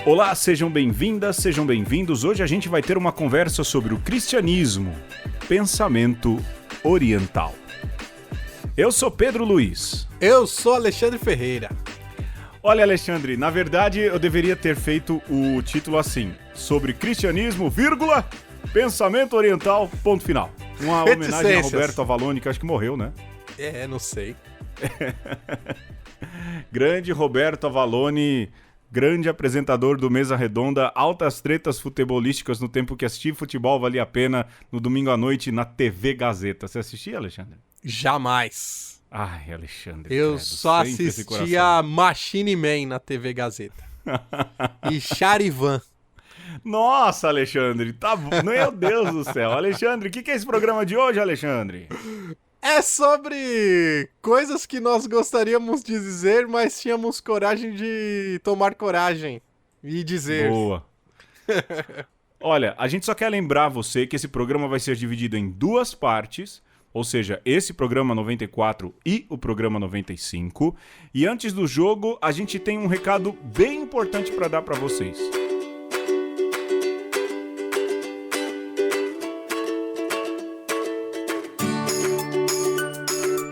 Olá, sejam bem-vindas, sejam bem-vindos. Hoje a gente vai ter uma conversa sobre o cristianismo, pensamento oriental. Eu sou Pedro Luiz. Eu sou Alexandre Ferreira. Olha, Alexandre, na verdade eu deveria ter feito o título assim, sobre cristianismo, vírgula, pensamento oriental, ponto final. Uma homenagem a Roberto Avalone, que acho que morreu, né? Não sei. Grande Roberto Avalone, grande apresentador do Mesa Redonda, altas tretas futebolísticas no tempo que assistir futebol valia a pena, no domingo à noite na TV Gazeta. Você assistia, Alexandre? Jamais. Ai, Alexandre. Eu só assistia Machine Man na TV Gazeta. E Charivan. Nossa, Alexandre, tá bom. Meu Deus do céu. Alexandre, o que é esse programa de hoje, Alexandre? É sobre coisas que nós gostaríamos de dizer, mas tínhamos coragem de tomar coragem e dizer. Boa. Olha, a gente só quer lembrar você que esse programa vai ser dividido em duas partes, ou seja, esse programa 94 e o programa 95. E antes do jogo, a gente tem um recado bem importante para dar para vocês.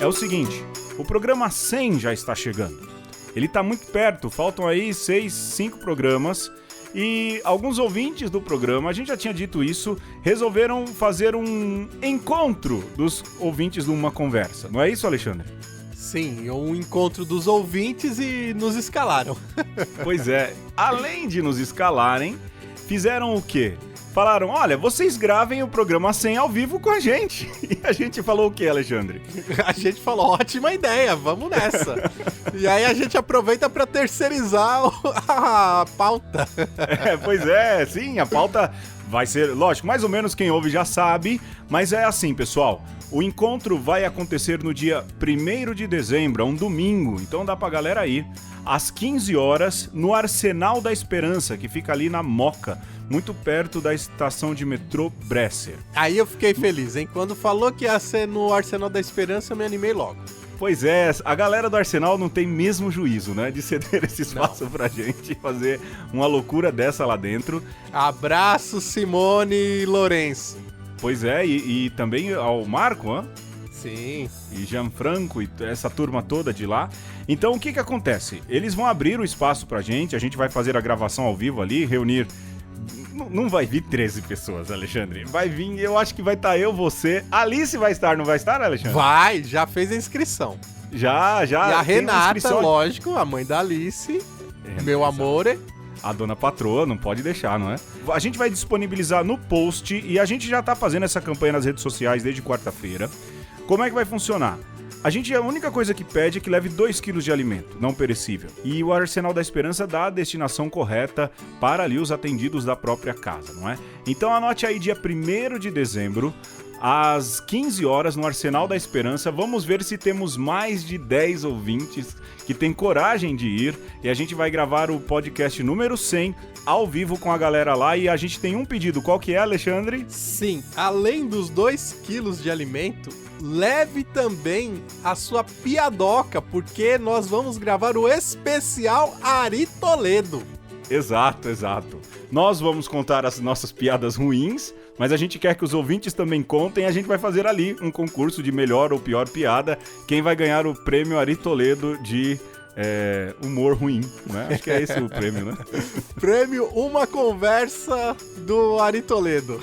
É o seguinte, o programa 100 já está chegando. Ele está muito perto, faltam aí 5 programas. E alguns ouvintes do programa, a gente já tinha dito isso, resolveram fazer um encontro dos ouvintes de uma conversa. Não é isso, Alexandre? Sim, um encontro dos ouvintes e nos escalaram. Pois é, além de nos escalarem, fizeram o quê? Falaram, olha, vocês gravem o programa 100 ao vivo com a gente. E a gente falou o quê, Alexandre? A gente falou, ótima ideia, vamos nessa. E aí a gente aproveita para terceirizar a pauta. Pois é, sim, a pauta vai ser, lógico, mais ou menos quem ouve já sabe, mas é assim, pessoal. O encontro vai acontecer no dia 1º de dezembro, um domingo, então dá pra galera ir, às 15 horas, no Arsenal da Esperança, que fica ali na Moca, muito perto da estação de metrô Bresser. Aí eu fiquei feliz, hein? Quando falou que ia ser no Arsenal da Esperança, eu me animei logo. Pois é, a galera do Arsenal não tem mesmo juízo, né? De ceder esse espaço pra gente fazer uma loucura dessa lá dentro. Abraço, Simone e Lourenço. Pois é, e também ao Marco, hein? Sim. E Gianfranco e essa turma toda de lá. Então o que acontece? Eles vão abrir o espaço pra gente, a gente vai fazer a gravação ao vivo ali, reunir... Não vai vir 13 pessoas, Alexandre. Vai vir, eu acho que vai estar eu, você. Alice vai estar, não vai estar, Alexandre? Vai, já fez a inscrição. Já. E a Renata, lógico, a mãe da Alice, meu amor. A dona patroa, não pode deixar, não é? A gente vai disponibilizar no post e a gente já tá fazendo essa campanha nas redes sociais desde quarta-feira. Como é que vai funcionar? A única coisa que pede é que leve 2 quilos de alimento, não perecível. E o Arsenal da Esperança dá a destinação correta para ali os atendidos da própria casa, não é? Então anote aí dia 1º de dezembro, às 15 horas, no Arsenal da Esperança. Vamos ver se temos mais de 10 ouvintes que têm coragem de ir. E a gente vai gravar o podcast número 100 ao vivo com a galera lá. E a gente tem um pedido. Qual que é, Alexandre? Sim, além dos 2 quilos de alimento, leve também a sua piadoca, porque nós vamos gravar o especial Ari Toledo. Exato. Nós vamos contar as nossas piadas ruins, mas a gente quer que os ouvintes também contem. A gente vai fazer ali um concurso de melhor ou pior piada. Quem vai ganhar o prêmio Ari Toledo de humor ruim, né? Acho que é esse o prêmio, né? Prêmio Uma Conversa do Ari Toledo.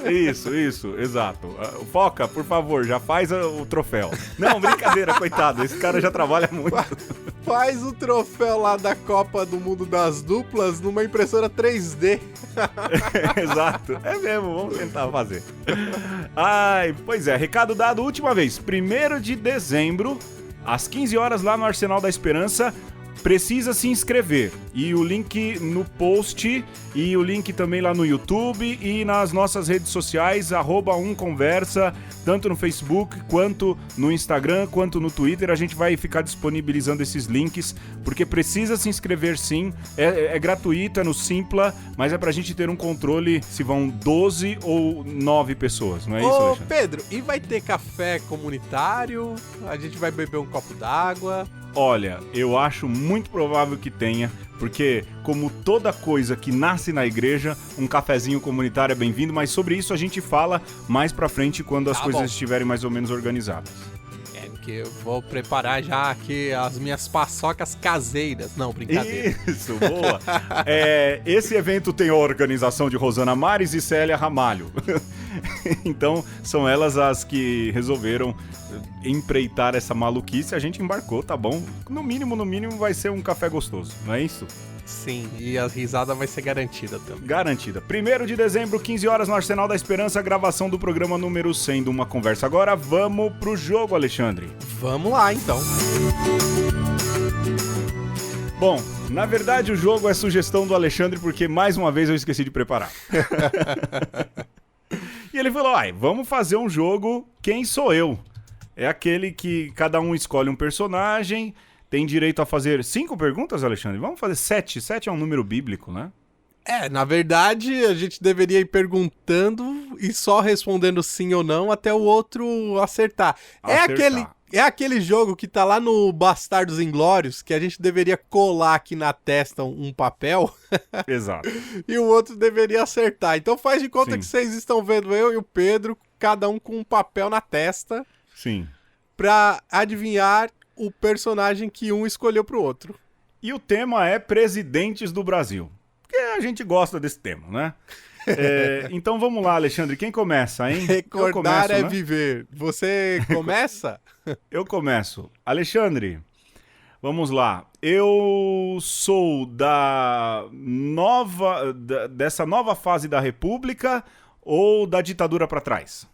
Isso, exato. Foca, por favor, já faz o troféu. Não, brincadeira, coitado, esse cara já trabalha muito. Faz o troféu lá da Copa do Mundo das Duplas numa impressora 3D. Exato, é mesmo, vamos tentar fazer. Ai, pois é, recado dado última vez, 1º de dezembro, às 15 horas lá no Arsenal da Esperança. Precisa se inscrever, e o link no post, e o link também lá no YouTube e nas nossas redes sociais, @umconversa, tanto no Facebook, quanto no Instagram, quanto no Twitter. A gente vai ficar disponibilizando esses links, porque precisa se inscrever sim, é gratuito, é no Simpla, mas é pra gente ter um controle se vão 12 ou 9 pessoas, não é isso, Alexandre? Ô Pedro, e vai ter café comunitário? A gente vai beber um copo d'água? Olha, eu acho muito provável que tenha, Porque, como toda coisa que nasce na igreja, um cafezinho comunitário é bem-vindo, mas sobre isso a gente fala mais pra frente quando as coisas estiverem mais ou menos organizadas. Porque eu vou preparar já aqui as minhas paçocas caseiras. Não, brincadeira. Isso, boa. Esse evento tem a organização de Rosana Mares e Célia Ramalho. Então, são elas as que resolveram empreitar essa maluquice. A gente embarcou, tá bom? No mínimo, vai ser um café gostoso, não é isso? Sim, e a risada vai ser garantida também. Garantida. 1º de dezembro, 15 horas, no Arsenal da Esperança, gravação do programa número 100 do Uma Conversa. Agora, vamos pro jogo, Alexandre. Vamos lá, então. Bom, na verdade, o jogo é sugestão do Alexandre, porque, mais uma vez, eu esqueci de preparar. E ele falou, vamos fazer um jogo Quem Sou Eu? É aquele que cada um escolhe um personagem, tem direito a fazer 5 perguntas, Alexandre? Vamos fazer 7. 7 é um número bíblico, né? Na verdade, a gente deveria ir perguntando e só respondendo sim ou não até o outro acertar. É aquele jogo que tá lá no Bastardos Inglórios, que a gente deveria colar aqui na testa um papel. Exato. E o outro deveria acertar. Então faz de conta Sim. que vocês estão vendo eu e o Pedro, cada um com um papel na testa, Sim. pra adivinhar o personagem que um escolheu pro outro. E o tema é Presidentes do Brasil. Porque a gente gosta desse tema, né? Então vamos lá, Alexandre. Quem começa, hein? Recordar é viver. Você começa? Eu começo. Alexandre, vamos lá. Eu sou dessa nova fase da República ou da ditadura pra trás?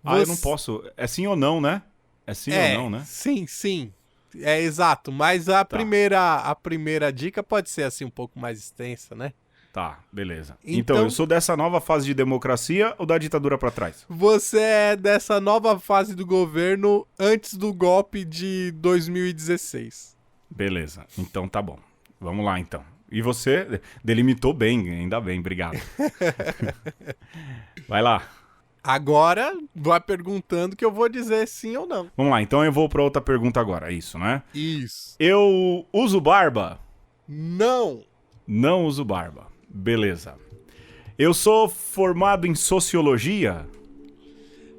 Eu não posso. É sim ou não, né? É sim ou não, né? Sim. É exato, mas a primeira dica pode ser assim um pouco mais extensa, né? Tá, beleza. Então, eu sou dessa nova fase de democracia ou da ditadura pra trás? Você é dessa nova fase do governo antes do golpe de 2016. Beleza, então tá bom. Vamos lá, então. E você delimitou bem, ainda bem, obrigado. Vai lá. Agora, vai perguntando que eu vou dizer sim ou não. Vamos lá, então eu vou pra outra pergunta agora, é isso, né? Isso. Eu uso barba? Não. Não uso barba. Beleza. Eu sou formado em sociologia?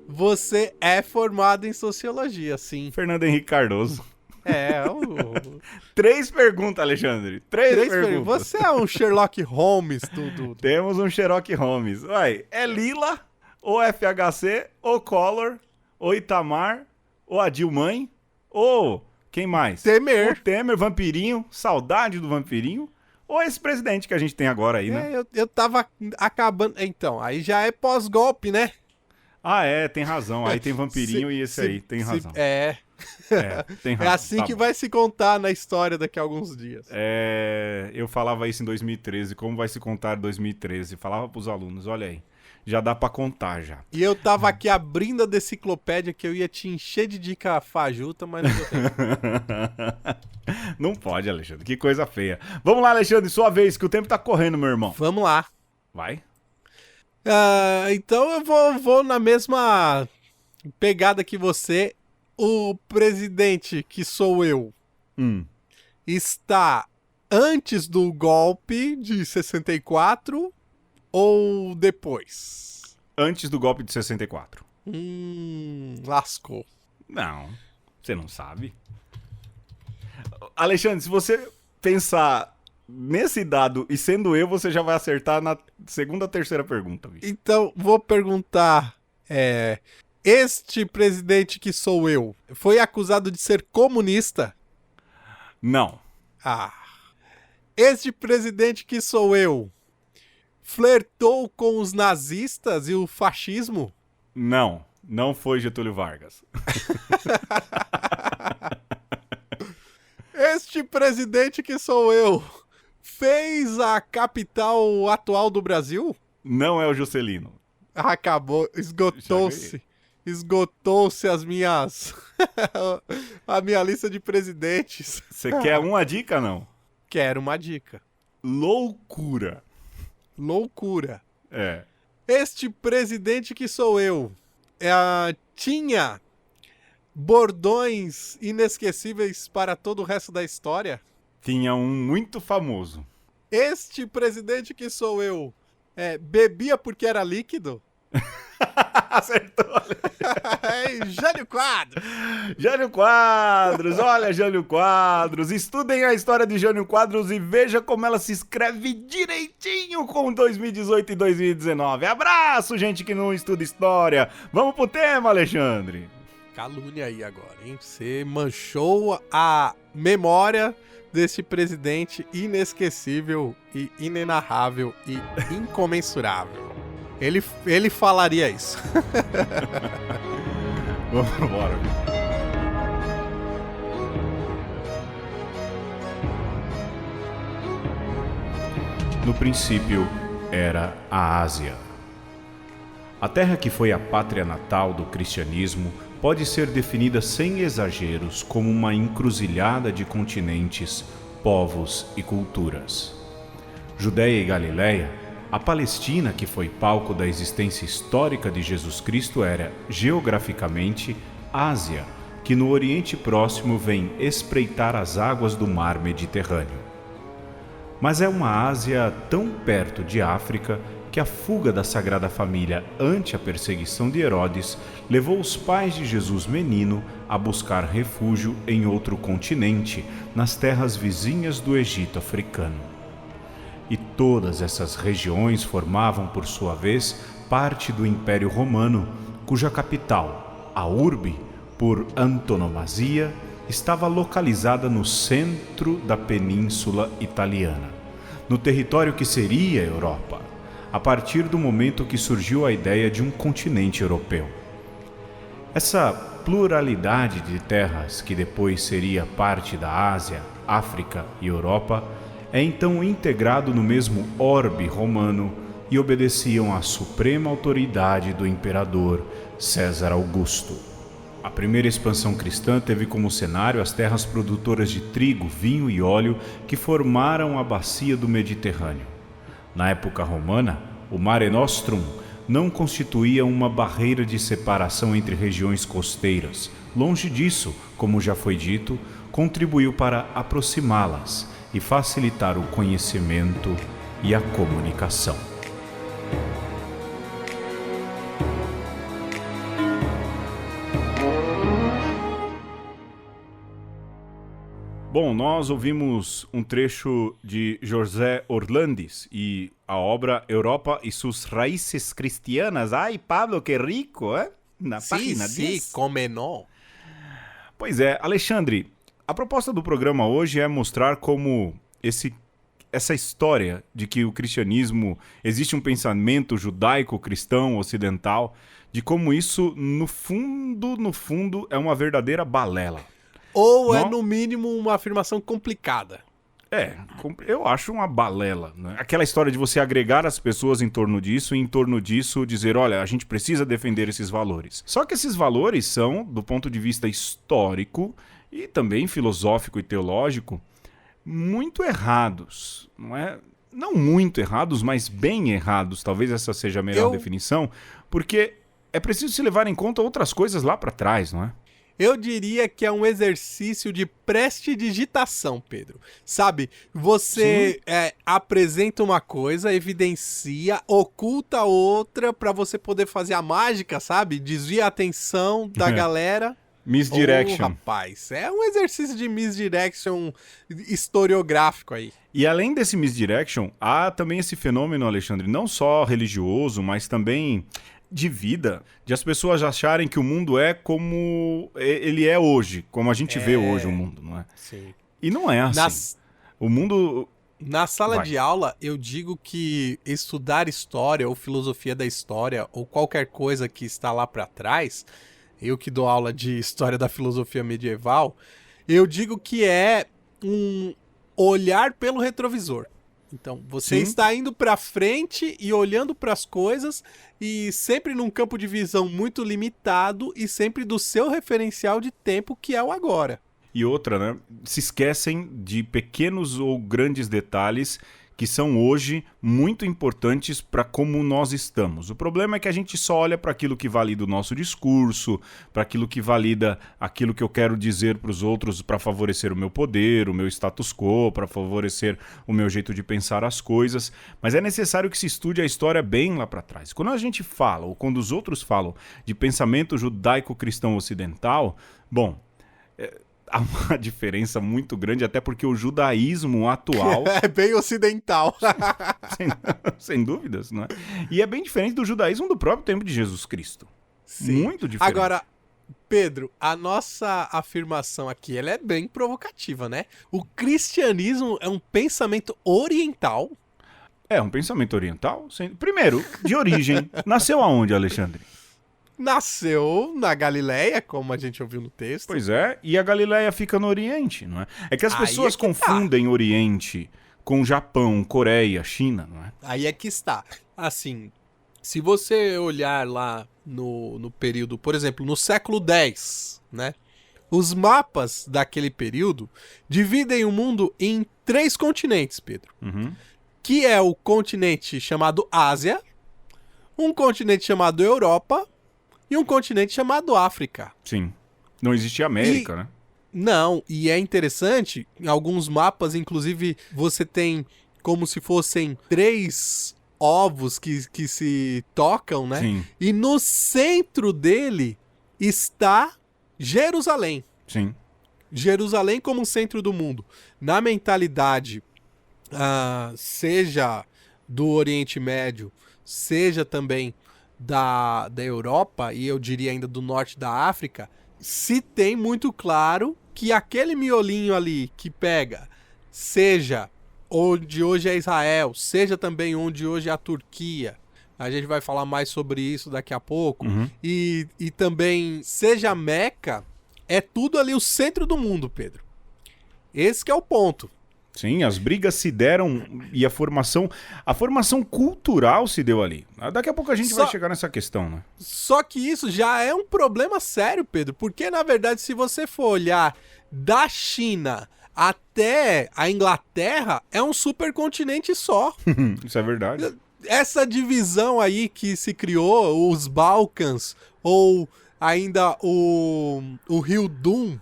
Você é formado em sociologia, sim. Fernando Henrique Cardoso. 3 perguntas, Alexandre. 3 perguntas. Você é um Sherlock Holmes, tudo. Temos um Sherlock Holmes. Vai, é Lila, ou FHC, ou Collor, ou Itamar, ou a Dilmãe, ou quem mais? Temer. O Temer, Vampirinho, saudade do Vampirinho, ou esse presidente que a gente tem agora aí, né? Eu tava acabando... Então, aí já é pós-golpe, né? Tem razão. Aí tem Vampirinho e esse aí, tem razão. Tem razão. É assim tá que bom. vai se contar na história daqui a alguns dias. Eu falava isso em 2013, como vai se contar 2013? Falava pros alunos, olha aí, já dá pra contar já. E eu tava aqui abrindo a deciclopédia que eu ia te encher de dica fajuta, mas não deu tempo. Não pode, Alexandre, que coisa feia. Vamos lá, Alexandre, sua vez, que o tempo tá correndo, meu irmão. Vamos lá. Vai. Então eu vou na mesma pegada que você. O presidente, que sou eu, está antes do golpe de 64 ou depois? Antes do golpe de 64. Lascou. Não, você não sabe. Alexandre, se você pensar nesse dado e sendo eu, você já vai acertar na segunda ou terceira pergunta, bicho. Então, vou perguntar, este presidente que sou eu, foi acusado de ser comunista? Não. Este presidente que sou eu, flertou com os nazistas e o fascismo? Não, não foi Getúlio Vargas. Este presidente que sou eu, fez a capital atual do Brasil? Não é o Juscelino. Acabou, esgotou-se. Esgotou-se as minhas... a minha lista de presidentes. Você quer uma dica, não? Quero uma dica. Loucura. Loucura. É. Este presidente que sou eu, tinha bordões inesquecíveis para todo o resto da história? Tinha um muito famoso. Este presidente que sou eu, bebia porque era líquido? Acertou. Jânio Quadros. Jânio Quadros, olha Jânio Quadros. Estudem a história de Jânio Quadros e veja como ela se escreve direitinho com 2018 e 2019. Abraço, gente que não estuda história. Vamos pro tema, Alexandre. Calúnia aí agora, hein? Você manchou a memória desse presidente inesquecível e inenarrável e incomensurável. Ele falaria isso. Vamos embora. No princípio, era a Ásia. A terra que foi a pátria natal do cristianismo pode ser definida sem exageros como uma encruzilhada de continentes, povos e culturas. Judéia e Galiléia, a Palestina, que foi palco da existência histórica de Jesus Cristo, era, geograficamente, Ásia, que no Oriente Próximo vem espreitar as águas do mar Mediterrâneo. Mas é uma Ásia tão perto de África que a fuga da Sagrada Família ante a perseguição de Herodes levou os pais de Jesus menino a buscar refúgio em outro continente, nas terras vizinhas do Egito africano. E todas essas regiões formavam, por sua vez, parte do Império Romano, cuja capital, a urbe, por antonomasia, estava localizada no centro da Península Italiana, no território que seria a Europa, a partir do momento que surgiu a ideia de um continente europeu. Essa pluralidade de terras, que depois seria parte da Ásia, África e Europa, é então integrado no mesmo orbe romano e obedeciam à suprema autoridade do imperador César Augusto. A primeira expansão cristã teve como cenário as terras produtoras de trigo, vinho e óleo que formaram a bacia do Mediterrâneo. Na época romana, o Mare Nostrum não constituía uma barreira de separação entre regiões costeiras. Longe disso, como já foi dito, contribuiu para aproximá-las e facilitar o conhecimento e a comunicação. Bom, nós ouvimos um trecho de José Orlandis e a obra Europa e sus raíces cristianas. Ai, Pablo, que rico, é? Na página 10. Sim, como não? Pois é, Alexandre, a proposta do programa hoje é mostrar como essa história de que o cristianismo, existe um pensamento judaico-cristão ocidental, de como isso, no fundo, é uma verdadeira balela. Ou é, no mínimo, uma afirmação complicada. Eu acho uma balela, né? Aquela história de você agregar as pessoas em torno disso e em torno disso dizer, olha, a gente precisa defender esses valores. Só que esses valores são, do ponto de vista histórico e também filosófico e teológico, muito errados, não é? Não muito errados, mas bem errados, talvez essa seja a melhor definição, porque é preciso se levar em conta outras coisas lá para trás, não é? Eu diria que é um exercício de prestidigitação, Pedro. Sabe, você apresenta uma coisa, evidencia, oculta outra pra você poder fazer a mágica, sabe? Desvia a atenção da galera. Misdirection. Rapaz, é um exercício de misdirection historiográfico aí. E além desse misdirection, há também esse fenômeno, Alexandre, não só religioso, mas também de vida, de as pessoas acharem que o mundo é como ele é hoje, como a gente vê hoje o mundo, não é? Sim. E não é assim. O mundo... Na sala de aula, eu digo que estudar história ou filosofia da história ou qualquer coisa que está lá para trás, eu que dou aula de história da filosofia medieval, eu digo que é um olhar pelo retrovisor. Então, você está indo para frente e olhando para as coisas e sempre num campo de visão muito limitado e sempre do seu referencial de tempo, que é o agora. E outra, né? Se esquecem de pequenos ou grandes detalhes que são hoje muito importantes para como nós estamos. O problema é que a gente só olha para aquilo que valida o nosso discurso, para aquilo que valida aquilo que eu quero dizer para os outros para favorecer o meu poder, o meu status quo, para favorecer o meu jeito de pensar as coisas. Mas é necessário que se estude a história bem lá para trás. Quando a gente fala, ou quando os outros falam de pensamento judaico-cristão ocidental, bom, há uma diferença muito grande, até porque o judaísmo atual... É bem ocidental. sem dúvidas, não é? E é bem diferente do judaísmo do próprio tempo de Jesus Cristo. Sim. Muito diferente. Agora, Pedro, a nossa afirmação aqui, ela é bem provocativa, né? O cristianismo é um pensamento oriental. É um pensamento oriental. Primeiro, de origem. Nasceu aonde, Alexandre? Nasceu na Galileia, como a gente ouviu no texto. Pois é, e a Galileia fica no Oriente, não é? É que as pessoas confundem Oriente com Japão, Coreia, China, não é? Aí é que está. Assim, se você olhar lá no período, por exemplo, no século X, né? Os mapas daquele período dividem o mundo em 3 continentes, Pedro. Uhum. Que é o continente chamado Ásia, um continente chamado Europa e um continente chamado África. Sim. Não existia América, né? Não, e é interessante, em alguns mapas, inclusive, você tem como se fossem 3 ovos que se tocam, né? Sim. E no centro dele está Jerusalém. Sim. Jerusalém como centro do mundo. Na mentalidade, seja do Oriente Médio, seja também da Europa, e eu diria ainda do norte da África, se tem muito claro que aquele miolinho ali que pega, seja onde hoje é Israel, seja também onde hoje é a Turquia, a gente vai falar mais sobre isso daqui a pouco, e também seja Meca, é tudo ali o centro do mundo, Pedro. Esse que é o ponto. Sim, as brigas se deram e a formação cultural se deu ali. Daqui a pouco a gente vai chegar nessa questão, né? Só que isso já é um problema sério, Pedro, porque na verdade se você for olhar da China até a Inglaterra, é um supercontinente só. Isso é verdade. Essa divisão aí que se criou, os Balcãs, ou ainda o Rio Dum,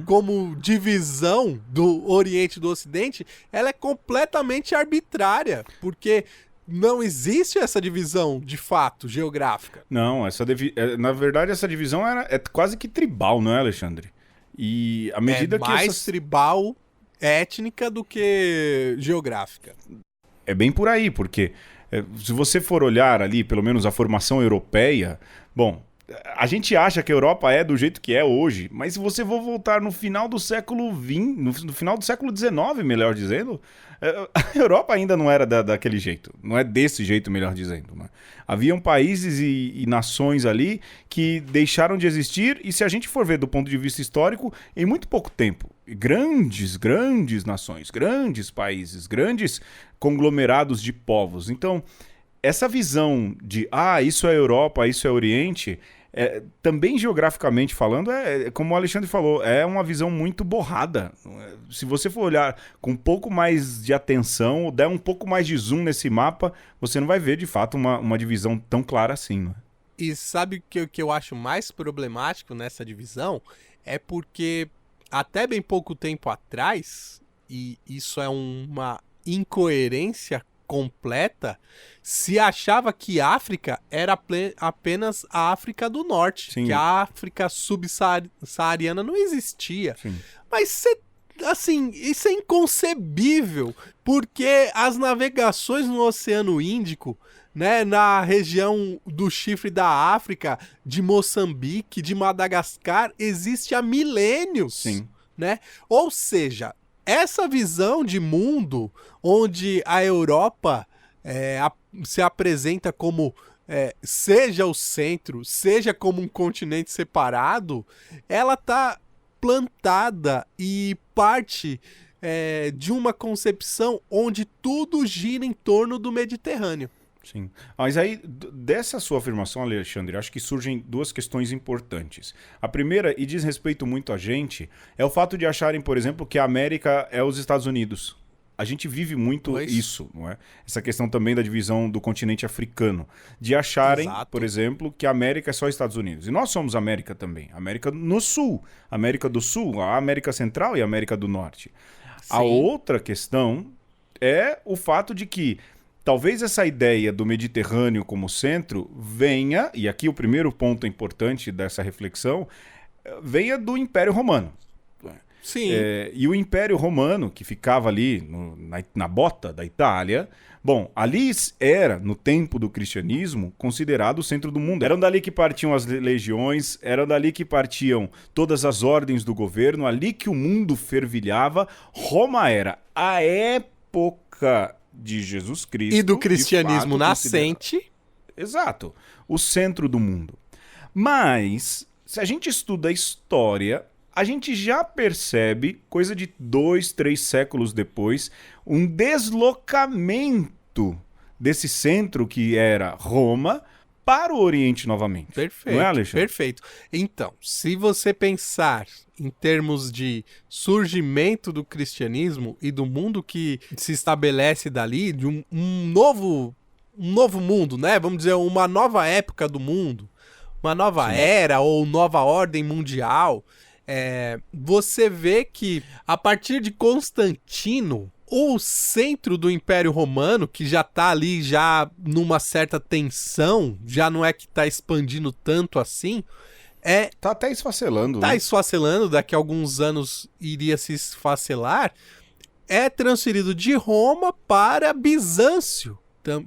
como divisão do Oriente e do Ocidente, ela é completamente arbitrária, porque não existe essa divisão, de fato, geográfica. Não, na verdade essa divisão é quase que tribal, não é, Alexandre? E à medida que mais tribal, étnica do que geográfica. É bem por aí, porque se você for olhar ali, pelo menos a formação europeia, bom, a gente acha que a Europa é do jeito que é hoje, mas se você for voltar no final do século XX, no final do século XIX, melhor dizendo, a Europa ainda não era daquele jeito, não é desse jeito, melhor dizendo. Né? Haviam países e nações ali que deixaram de existir, e se a gente for ver do ponto de vista histórico, em muito pouco tempo, grandes nações, grandes países, grandes conglomerados de povos. Então, essa visão de, isso é Europa, isso é Oriente, também geograficamente falando, como o Alexandre falou, é uma visão muito borrada. Se você for olhar com um pouco mais de atenção, ou der um pouco mais de zoom nesse mapa, você não vai ver, de fato, uma divisão tão clara assim. Né? E sabe o que eu acho mais problemático nessa divisão? É porque, até bem pouco tempo atrás, e isso é uma incoerência completa, se achava que África era apenas a África do Norte, Sim. que a África subsaariana não existia. Sim. Mas, assim, isso é inconcebível, porque as navegações no Oceano Índico, né, na região do chifre da África, de Moçambique, de Madagascar, existe há milênios. Sim. Né? Ou seja, essa visão de mundo onde a Europa se apresenta como seja o centro, seja como um continente separado, ela está plantada e parte de uma concepção onde tudo gira em torno do Mediterrâneo. Sim. Mas aí, dessa sua afirmação, Alexandre, acho que surgem 2 questões importantes. A primeira, e diz respeito muito a gente, é o fato de acharem, por exemplo, que a América é os Estados Unidos. A gente vive muito Pois. isso, não é? Essa questão também da divisão do continente africano. De acharem, Exato. por exemplo, que a América é só Estados Unidos. E nós somos América também. América no Sul. América do Sul, a América Central e a América do Norte. A Sim. outra questão é o fato de que talvez essa ideia do Mediterrâneo como centro venha, e aqui o primeiro ponto importante dessa reflexão, venha do Império Romano. Sim. E o Império Romano, que ficava ali na bota da Itália, bom, ali era, no tempo do cristianismo, considerado o centro do mundo. Eram dali que partiam as legiões, eram dali que partiam todas as ordens do governo, ali que o mundo fervilhava. Roma era a época de Jesus Cristo. E do cristianismo de fato, nascente. Exato, o centro do mundo. Mas, se a gente estuda a história, a gente já percebe, coisa de 2, 3 séculos depois, um deslocamento desse centro que era Roma para o Oriente novamente. Perfeito, Não é, Alexandre? perfeito. Então, se você pensar em termos de surgimento do cristianismo e do mundo que se estabelece dali, de um novo mundo, né? Vamos dizer, uma nova época do mundo, uma nova era ou nova ordem mundial, você vê que a partir de Constantino, o centro do Império Romano, que já tá ali já numa certa tensão, já não é que tá expandindo tanto assim, Tá até esfacelando. tá né? esfacelando, daqui a alguns anos iria se esfacelar, é transferido de Roma para Bizâncio,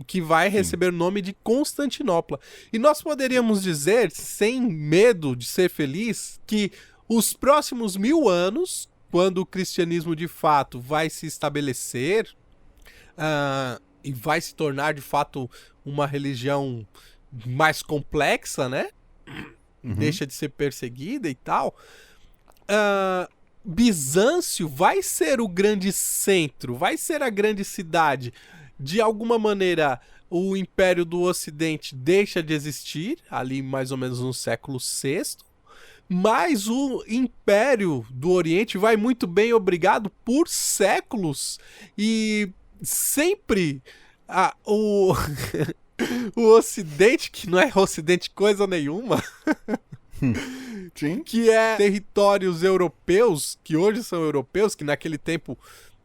que vai receber o nome de Constantinopla. E nós poderíamos dizer, sem medo de ser feliz, que os próximos 1000 anos, quando o cristianismo de fato vai se estabelecer e vai se tornar de fato uma religião mais complexa, né? Deixa de ser perseguida e tal. Bizâncio vai ser o grande centro, vai ser a grande cidade. De alguma maneira, o Império do Ocidente deixa de existir, ali mais ou menos no século VI. Mas o Império do Oriente vai muito bem, obrigado, por séculos. sempre o Ocidente, que não é Ocidente coisa nenhuma, Sim. que é territórios europeus, que hoje são europeus, que naquele tempo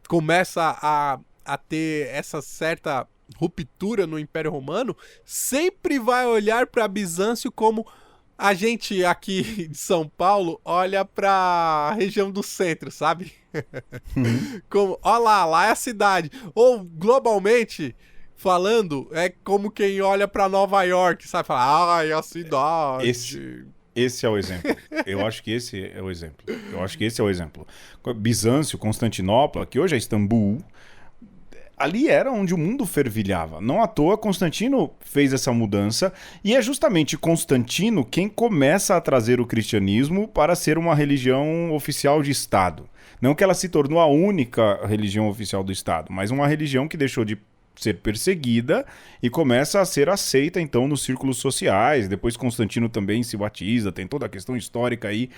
começa a ter essa certa ruptura no Império Romano, sempre vai olhar para Bizâncio como a gente aqui de São Paulo olha pra região do centro, sabe? Como, ó lá é a cidade. Ou, globalmente falando, é como quem olha pra Nova York, sabe? Fala, ai, a cidade. Esse é o exemplo. Eu acho que esse é o exemplo. Bizâncio, Constantinopla, que hoje é Istambul, ali era onde o mundo fervilhava. Não à toa, Constantino fez essa mudança, e é justamente Constantino quem começa a trazer o cristianismo para ser uma religião oficial de Estado. Não que ela se tornou a única religião oficial do Estado, mas uma religião que deixou de ser perseguida e começa a ser aceita, então, nos círculos sociais. Depois Constantino também se batiza, tem toda a questão histórica aí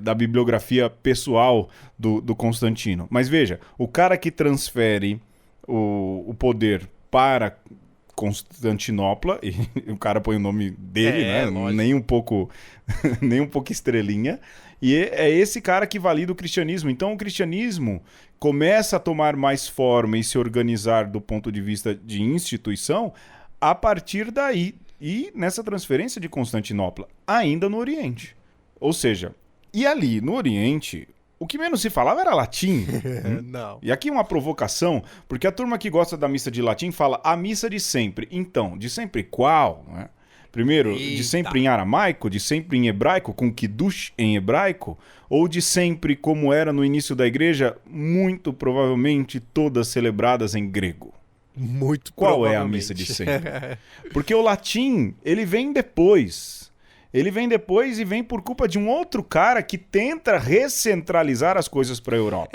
da bibliografia pessoal do Constantino. Mas veja, o cara que transfere o poder para Constantinopla, e o cara põe o nome dele, né? Lógico. Nem um pouco estrelinha, e é esse cara que valida o cristianismo. Então o cristianismo começa a tomar mais forma e se organizar do ponto de vista de instituição a partir daí, e nessa transferência de Constantinopla, ainda no Oriente. Ou seja, e ali no Oriente, o que menos se falava era latim. Não. E aqui uma provocação, porque a turma que gosta da missa de latim fala a missa de sempre. Então, de sempre qual? Né? Primeiro, de sempre em aramaico, de sempre em hebraico, com kiddush em hebraico, ou de sempre como era no início da igreja, muito provavelmente todas celebradas em grego. Muito Qual é a provavelmente. missa de sempre? Porque o latim, ele vem depois. Ele vem depois e vem por culpa de um outro cara que tenta recentralizar as coisas para a Europa.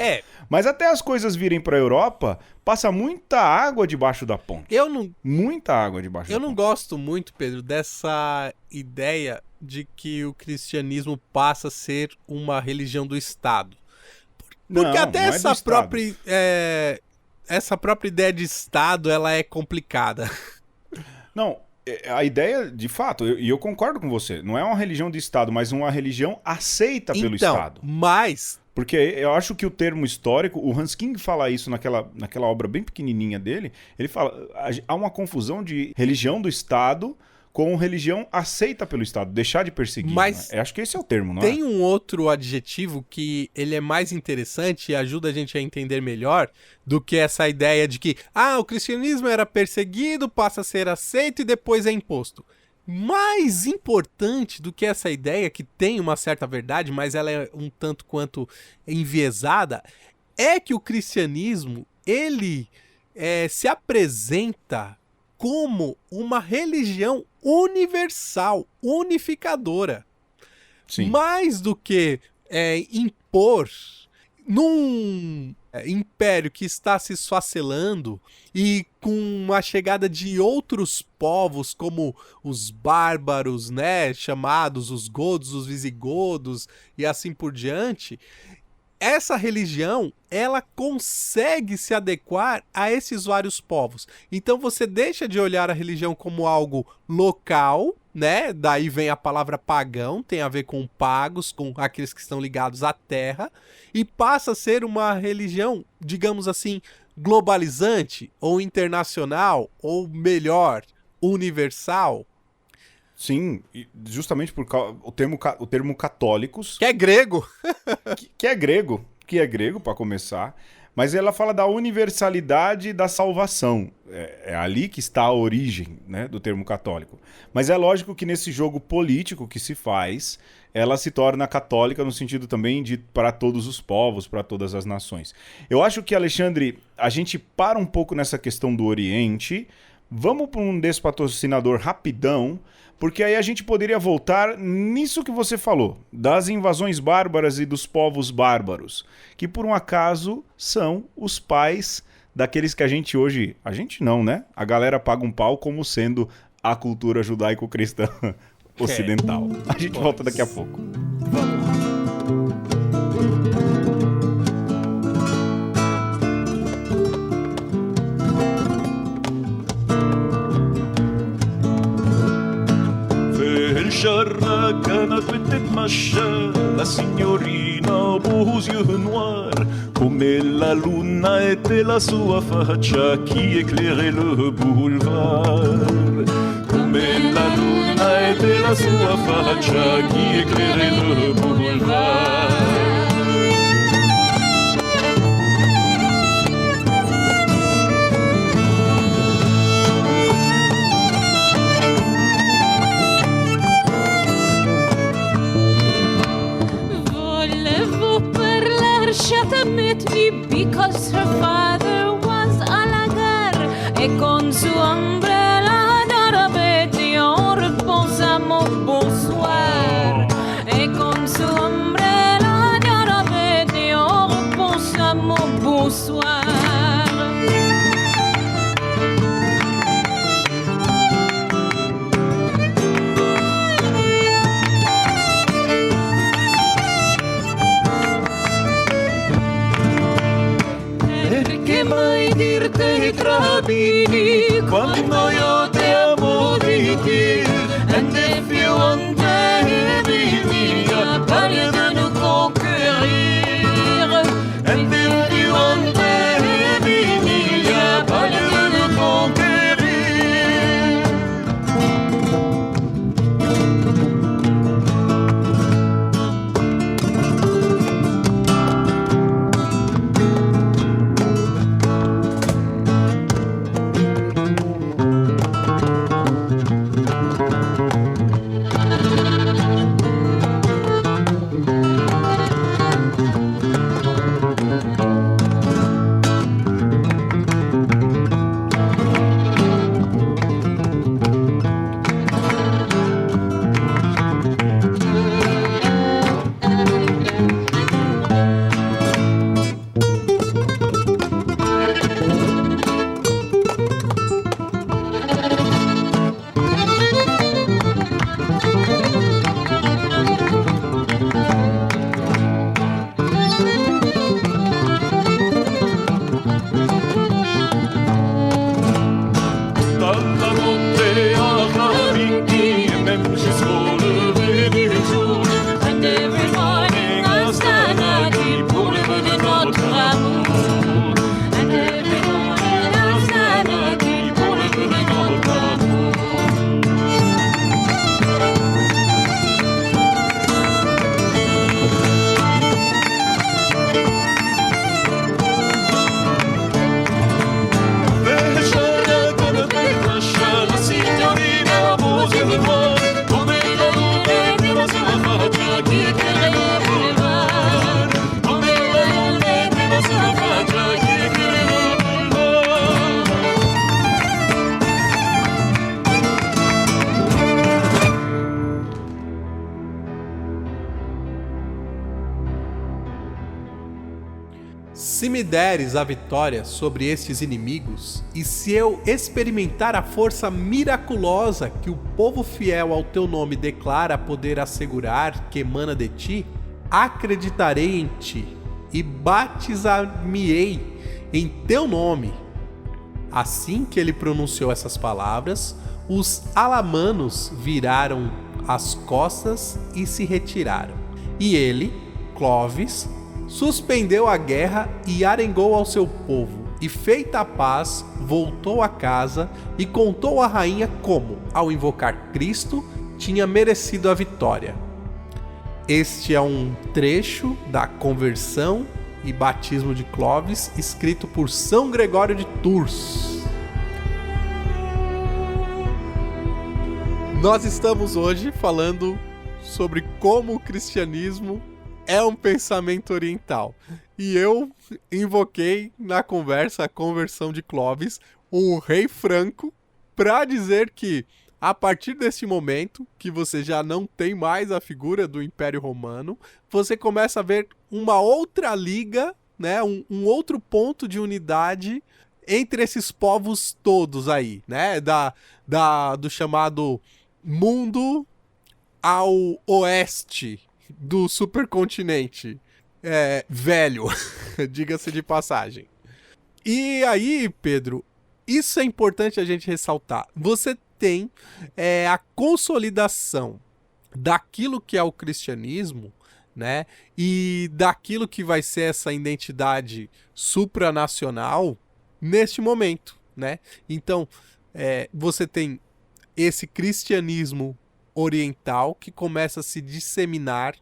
Mas até as coisas virem para a Europa, passa muita água debaixo da ponte. Muita água debaixo da ponte. Eu não gosto muito, Pedro, dessa ideia de que o cristianismo passa a ser uma religião do Estado. Porque Não, até não é do essa Estado. própria essa própria ideia de Estado, ela é complicada. Não, a ideia, de fato, e eu concordo com você, não é uma religião de Estado, mas uma religião aceita pelo Estado. Mas... Porque eu acho que o termo histórico, o Hans King fala isso naquela obra bem pequenininha dele, ele fala, há uma confusão de religião do Estado com religião aceita pelo Estado, deixar de perseguir. Mas né? Acho que esse é o termo, não tem um outro adjetivo que ele é mais interessante e ajuda a gente a entender melhor do que essa ideia de que o cristianismo era perseguido, passa a ser aceito e depois é imposto. Mais importante do que essa ideia, que tem uma certa verdade, mas ela é um tanto quanto enviesada, é que o cristianismo, ele se apresenta como uma religião universal, unificadora. Sim. Mais do que impor num império que está se esfacelando e com a chegada de outros povos como os bárbaros, né, chamados os godos, os visigodos e assim por diante, essa religião, ela consegue se adequar a esses vários povos. Então você deixa de olhar a religião como algo local, né? Daí vem a palavra pagão, tem a ver com pagos, com aqueles que estão ligados à terra, e passa a ser uma religião, digamos assim, globalizante, ou internacional, ou melhor, universal. Sim, justamente por causa o termo católicos. Que é grego. que é grego para começar, mas ela fala da universalidade da salvação. É ali que está a origem, né, do termo católico. Mas é lógico que nesse jogo político que se faz, ela se torna católica no sentido também de para todos os povos, para todas as nações. Eu acho que, Alexandre, a gente para um pouco nessa questão do Oriente, vamos para um despatrocinador rapidão, porque aí a gente poderia voltar nisso que você falou, das invasões bárbaras e dos povos bárbaros, que por um acaso são os pais daqueles que a gente hoje... A gente não, né? A galera paga um pau como sendo a cultura judaico-cristã ocidental. A gente volta daqui a pouco. الشارع كانت بتتمشى la signorina beaux yeux noirs come la luna était la sua faccia qui éclairait le boulevard come la luna était la sua faccia qui éclairait le boulevard. Because her father was a lagar e con su ombrella d'arabeti on reposamos bonsoir e con su ombrella d'arabeti on reposamos bonsoir. Trabini quando io ti amo di te and if you want to be mia parle de nous conquérir and if you want to be mia parle de nous conquérir. Se me deres a vitória sobre estes inimigos, e se eu experimentar a força miraculosa que o povo fiel ao teu nome declara poder assegurar que emana de ti, acreditarei em ti e batizar-me-ei em teu nome. Assim que ele pronunciou essas palavras, os alamanos viraram as costas e se retiraram. E ele, Clovis, suspendeu a guerra e arengou ao seu povo, e feita a paz, voltou a casa e contou à rainha como, ao invocar Cristo, tinha merecido a vitória. Este é um trecho da conversão e batismo de Clovis, escrito por São Gregório de Tours. Nós estamos hoje falando sobre como o cristianismo é um pensamento oriental. E eu invoquei na conversa a conversão de Clovis, um rei franco, para dizer que a partir desse momento, que você já não tem mais a figura do Império Romano, você começa a ver uma outra liga, né, um outro ponto de unidade entre esses povos todos aí, né, do chamado mundo ao oeste do supercontinente velho, diga-se de passagem. E aí, Pedro, isso é importante a gente ressaltar. Você tem a consolidação daquilo que é o cristianismo, né? E daquilo que vai ser essa identidade supranacional neste momento, né? Então, você tem esse cristianismo oriental que começa a se disseminar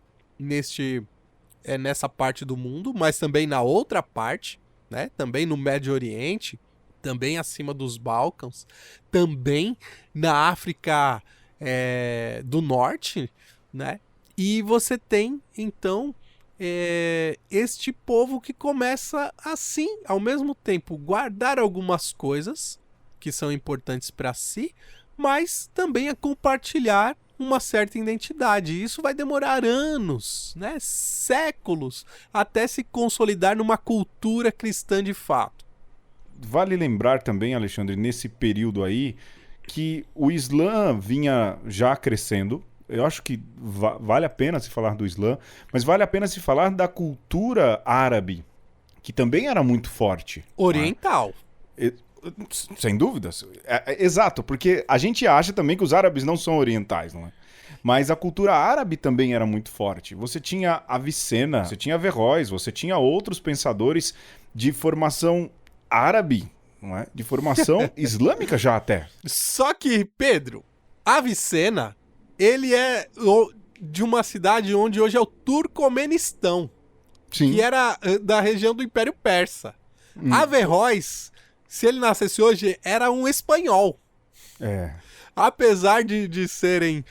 nessa parte do mundo, mas também na outra parte, né? Também no Médio Oriente, também acima dos Balcãs, também na África do Norte, né? E você tem, então, este povo que começa, assim, ao mesmo tempo, guardar algumas coisas que são importantes para si, mas também a compartilhar uma certa identidade. Isso vai demorar anos, né? Séculos, até se consolidar numa cultura cristã de fato. Vale lembrar também, Alexandre, nesse período aí, que o Islã vinha já crescendo. Eu acho que vale a pena se falar do Islã, mas vale a pena se falar da cultura árabe, que também era muito forte. Oriental. Né? Sem dúvidas. Exato, porque a gente acha também que os árabes não são orientais, não é? Mas a cultura árabe também era muito forte. Você tinha Avicena, você tinha Averroes, você tinha outros pensadores de formação árabe, não é? De formação islâmica já até. Só que, Pedro, Avicena, ele é de uma cidade onde hoje é o Turcomenistão, Sim. que era da região do Império Persa. Averroes, se ele nascesse hoje, era um espanhol. Apesar de serem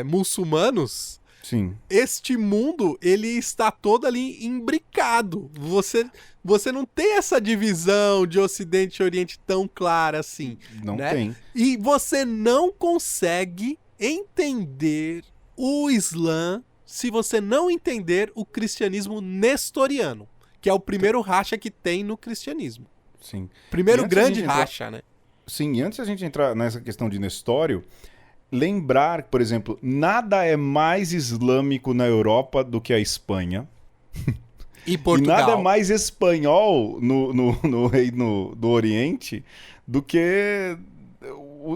muçulmanos, Sim. Este mundo, ele está todo ali imbricado. Você não tem essa divisão de Ocidente e Oriente tão clara assim. Não né? tem. E você não consegue entender o Islã se você não entender o cristianismo nestoriano, que é o primeiro racha que tem no cristianismo. Sim. Primeiro grande racha, né? Sim, e antes a gente entrar nessa questão de Nestório, lembrar, por exemplo, nada é mais islâmico na Europa do que a Espanha. E Portugal. E nada é mais espanhol no Reino do Oriente do que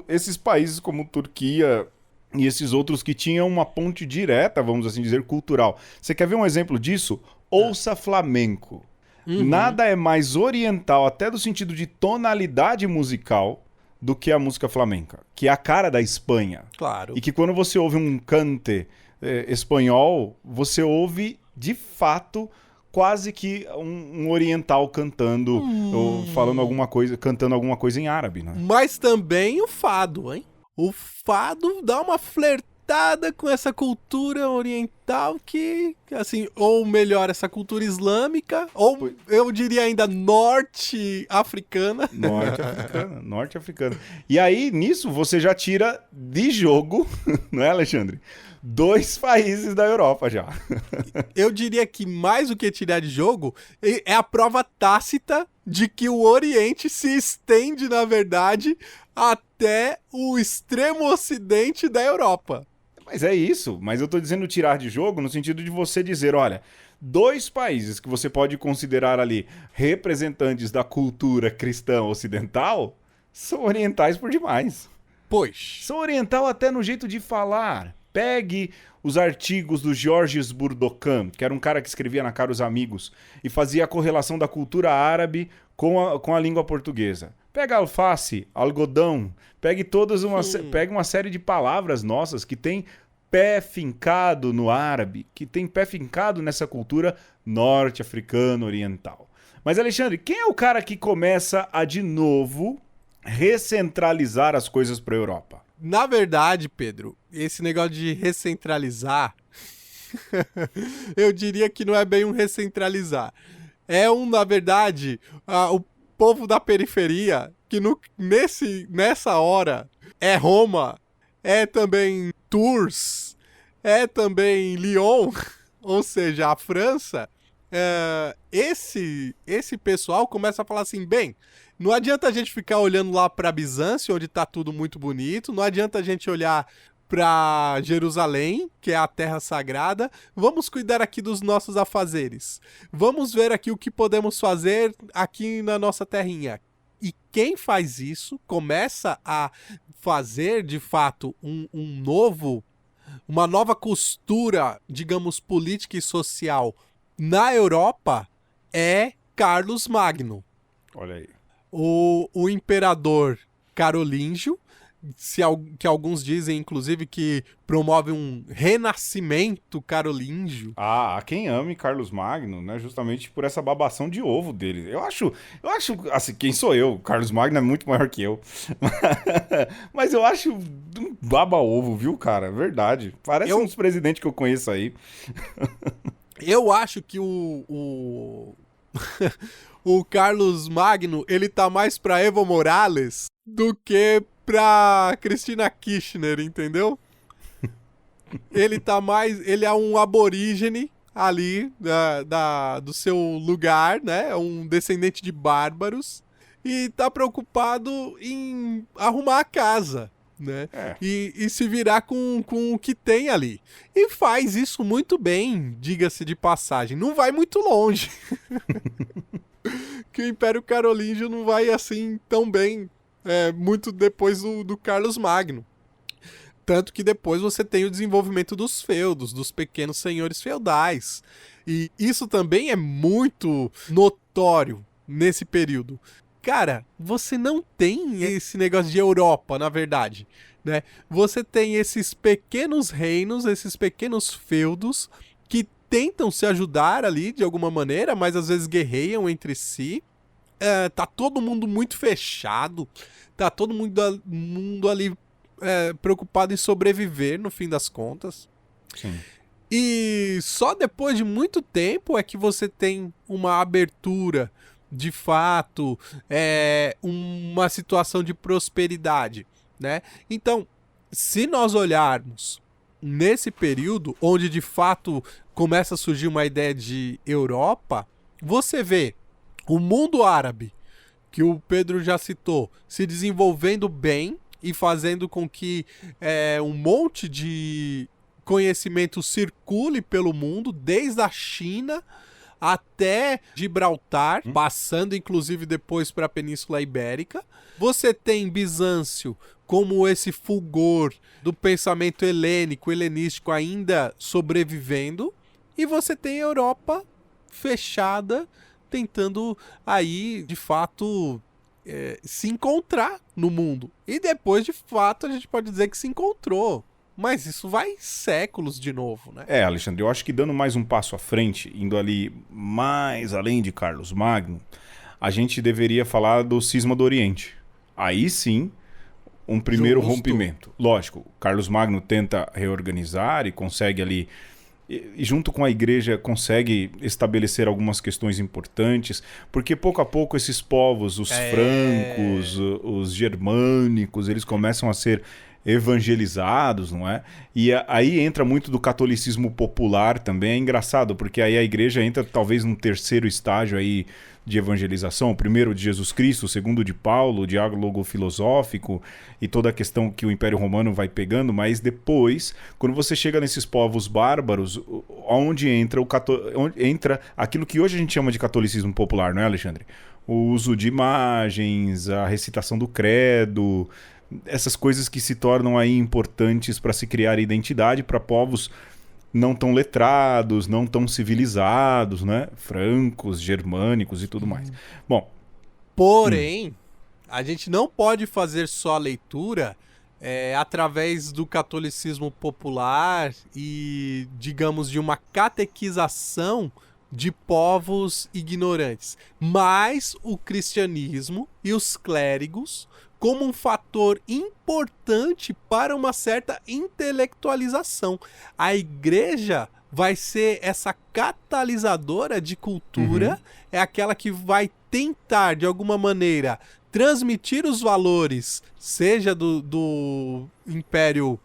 esses países como Turquia e esses outros que tinham uma ponte direta, vamos assim dizer, cultural. Você quer ver um exemplo disso? Ouça flamenco. Nada é mais oriental, até do sentido de tonalidade musical, do que a música flamenca, que é a cara da Espanha. Claro. E que quando você ouve um cante espanhol, você ouve, de fato, quase que um oriental cantando, ou falando alguma coisa, cantando alguma coisa em árabe, né? Mas também o fado, hein? O fado dá uma flertada com essa cultura oriental que, assim, ou melhor, essa cultura islâmica, ou eu diria ainda norte-africana. Norte-africana. E aí, nisso, você já tira de jogo, não é, Alexandre? 2 países da Europa já. Eu diria que mais do que tirar de jogo, é a prova tácita de que o Oriente se estende, na verdade, até o extremo ocidente da Europa. Mas é isso, mas eu tô dizendo tirar de jogo no sentido de você dizer, olha, 2 países que você pode considerar ali representantes da cultura cristã ocidental são orientais por demais. Pois. São oriental até no jeito de falar. Pegue os artigos do Georges Bourdokan, que era um cara que escrevia na Caros Amigos e fazia a correlação da cultura árabe com a língua portuguesa. Pega alface, algodão, pegue pegue uma série de palavras nossas que tem pé fincado no árabe, que tem pé fincado nessa cultura norte-africana oriental. Mas, Alexandre, quem é o cara que começa a, de novo, recentralizar as coisas para a Europa? Na verdade, Pedro, esse negócio de recentralizar, eu diria que não é bem um recentralizar. É na verdade, o povo da periferia, que nessa hora é Roma, é também Tours, é também Lyon, ou seja, a França. Esse pessoal começa a falar assim, bem, não adianta a gente ficar olhando lá para Bizâncio, onde tá tudo muito bonito, não adianta a gente olhar para Jerusalém, que é a terra sagrada, vamos cuidar aqui dos nossos afazeres. Vamos ver aqui o que podemos fazer aqui na nossa terrinha. E quem faz isso, começa a fazer, de fato, uma nova costura, digamos, política e social na Europa, é Carlos Magno. Olha aí. O imperador carolíngio, que alguns dizem, inclusive, que promove um renascimento carolíngio. Há quem ame Carlos Magno, né? Justamente por essa babação de ovo dele. Eu acho, assim, quem sou eu? Carlos Magno é muito maior que eu. Mas eu acho um baba-ovo, viu, cara? Verdade. Parece uns presidentes que eu conheço aí. Eu acho que o Carlos Magno, ele tá mais pra Evo Morales do que pra Cristina Kirchner, entendeu? Ele é um aborígene ali do seu lugar, né? É um descendente de bárbaros e tá preocupado em arrumar a casa, né? E se virar com o que tem ali. E faz isso muito bem, diga-se de passagem. Não vai muito longe. Que o Império Carolíngio não vai assim tão bem muito depois do Carlos Magno. Tanto que depois você tem o desenvolvimento dos feudos, dos pequenos senhores feudais. E isso também é muito notório nesse período. Cara, você não tem esse negócio de Europa, na verdade, né? Você tem esses pequenos reinos, esses pequenos feudos que tentam se ajudar ali de alguma maneira, mas às vezes guerreiam entre si. Tá todo mundo muito fechado, tá todo mundo ali preocupado em sobreviver, no fim das contas. Sim. E só depois de muito tempo é que você tem uma abertura, de fato, uma situação de prosperidade, né? Então, se nós olharmos nesse período, onde de fato começa a surgir uma ideia de Europa, você vê o mundo árabe, que o Pedro já citou, se desenvolvendo bem e fazendo com que um monte de conhecimento circule pelo mundo, desde a China até Gibraltar, passando inclusive depois para a Península Ibérica. Você tem Bizâncio como esse fulgor do pensamento helenístico ainda sobrevivendo, e você tem a Europa fechada, tentando aí, de fato, se encontrar no mundo. E depois, de fato, a gente pode dizer que se encontrou. Mas isso vai séculos de novo, né? Alexandre, eu acho que dando mais um passo à frente, indo ali mais além de Carlos Magno, a gente deveria falar do Cisma do Oriente. Aí sim, um primeiro rompimento. Lógico, Carlos Magno tenta reorganizar e consegue ali, e junto com a igreja consegue estabelecer algumas questões importantes, porque pouco a pouco esses povos, os francos, os germânicos, eles começam a ser evangelizados, não é? E aí entra muito do catolicismo popular também. É engraçado, porque aí a igreja entra talvez num terceiro estágio aí de evangelização, o primeiro de Jesus Cristo, o segundo de Paulo, o diálogo filosófico e toda a questão que o Império Romano vai pegando, mas depois, quando você chega nesses povos bárbaros, onde entra aquilo que hoje a gente chama de catolicismo popular, não é, Alexandre? O uso de imagens, a recitação do credo, essas coisas que se tornam aí importantes para se criar identidade para povos não tão letrados, não tão civilizados, né? Francos, germânicos e tudo mais. Bom, porém, a gente não pode fazer só a leitura através do catolicismo popular e, digamos, de uma catequização de povos ignorantes, mas o cristianismo e os clérigos como um fator importante para uma certa intelectualização. A igreja vai ser essa catalisadora de cultura, é aquela que vai tentar, de alguma maneira, transmitir os valores, seja do Império,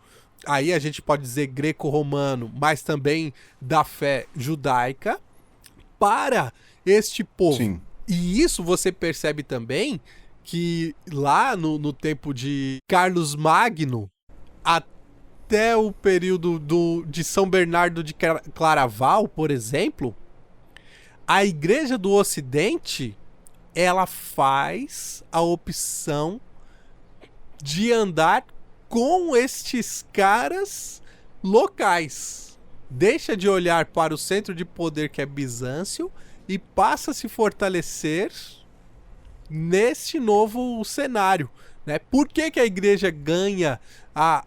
aí a gente pode dizer greco-romano, mas também da fé judaica, para este povo. Sim. E isso você percebe também que lá no tempo de Carlos Magno, até o período de São Bernardo de Claraval, por exemplo, a Igreja do Ocidente, ela faz a opção de andar com estes caras locais. Deixa de olhar para o centro de poder que é Bizâncio e passa a se fortalecer neste novo cenário, né? Por que a igreja ganha a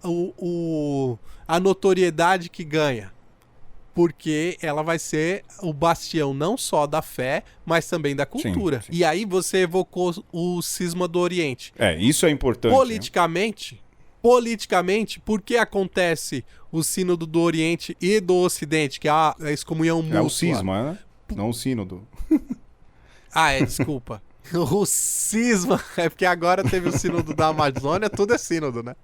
notoriedade que ganha? Porque ela vai ser o bastião não só da fé, mas também da cultura. Sim. E aí você evocou o cisma do Oriente. Isso é importante. Politicamente, por que acontece o sínodo do Oriente e do Ocidente, que é a excomunhão mútua? É o cisma, né? Não o sínodo. Desculpa. O cisma, é porque agora teve o sínodo da Amazônia, tudo é sínodo, né?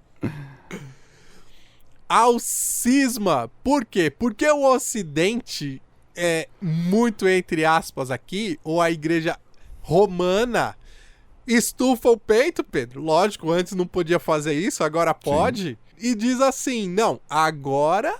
Ao cisma, por quê? Porque o Ocidente é muito, entre aspas aqui, ou a igreja romana estufa o peito, Pedro. Lógico, antes não podia fazer isso, agora pode. Sim. E diz assim, não, agora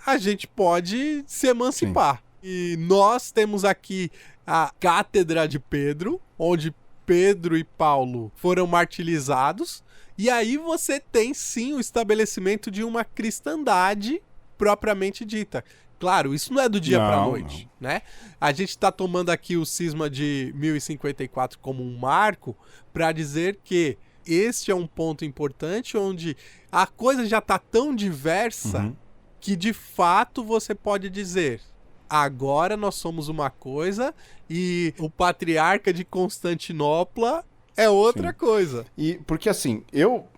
a gente pode se emancipar. Sim. E nós temos aqui a Cátedra de Pedro, onde Pedro e Paulo foram martirizados. E aí você tem, sim, o estabelecimento de uma cristandade propriamente dita. Claro, isso não é do dia para a noite, né? A gente está tomando aqui o cisma de 1054 como um marco para dizer que este é um ponto importante onde a coisa já está tão diversa que, de fato, você pode dizer: agora nós somos uma coisa e o patriarca de Constantinopla é outra coisa. E porque assim, eu,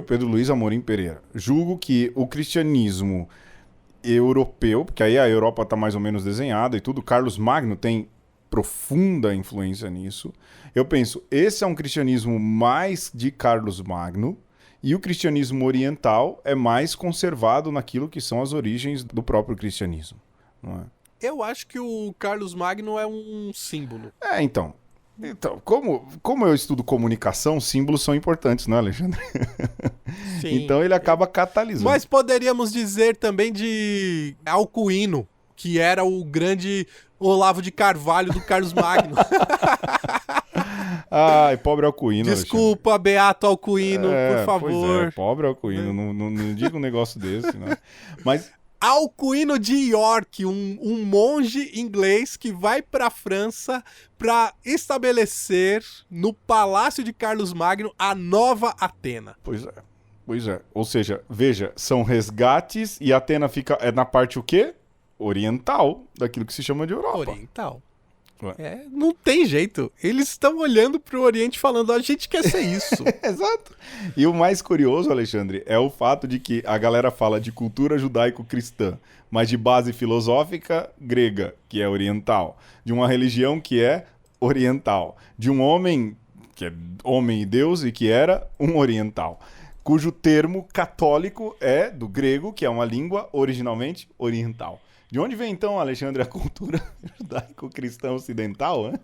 Pedro Luiz Amorim Pereira, julgo que o cristianismo europeu, porque aí a Europa está mais ou menos desenhada e tudo, Carlos Magno tem profunda influência nisso. Eu penso, esse é um cristianismo mais de Carlos Magno, e o cristianismo oriental é mais conservado naquilo que são as origens do próprio cristianismo, não é? Eu acho que o Carlos Magno é um símbolo. Então, como eu estudo comunicação, símbolos são importantes, não é, Alexandre? Sim. Então ele acaba catalisando. Mas poderíamos dizer também de Alcuino, que era o grande Olavo de Carvalho do Carlos Magno. Ai, pobre Alcuino. Desculpa, Alexandre. Beato Alcuino, por favor. Pobre Alcuino, não diga um negócio desse, né? Mas Alcuino de York, um monge inglês que vai para a França para estabelecer no Palácio de Carlos Magno a nova Atena. Pois é. Ou seja, veja, são resgates e Atena fica na parte o quê? Oriental, daquilo que se chama de Europa. Oriental. Não tem jeito. Eles estão olhando pro Oriente falando, a gente quer ser isso. Exato. E o mais curioso, Alexandre, é o fato de que a galera fala de cultura judaico-cristã, mas de base filosófica grega, que é oriental, de uma religião que é oriental, de um homem que é homem e Deus e que era um oriental, cujo termo católico é do grego, que é uma língua originalmente oriental. De onde vem, então, Alexandre, a cultura judaico-cristã ocidental? Né?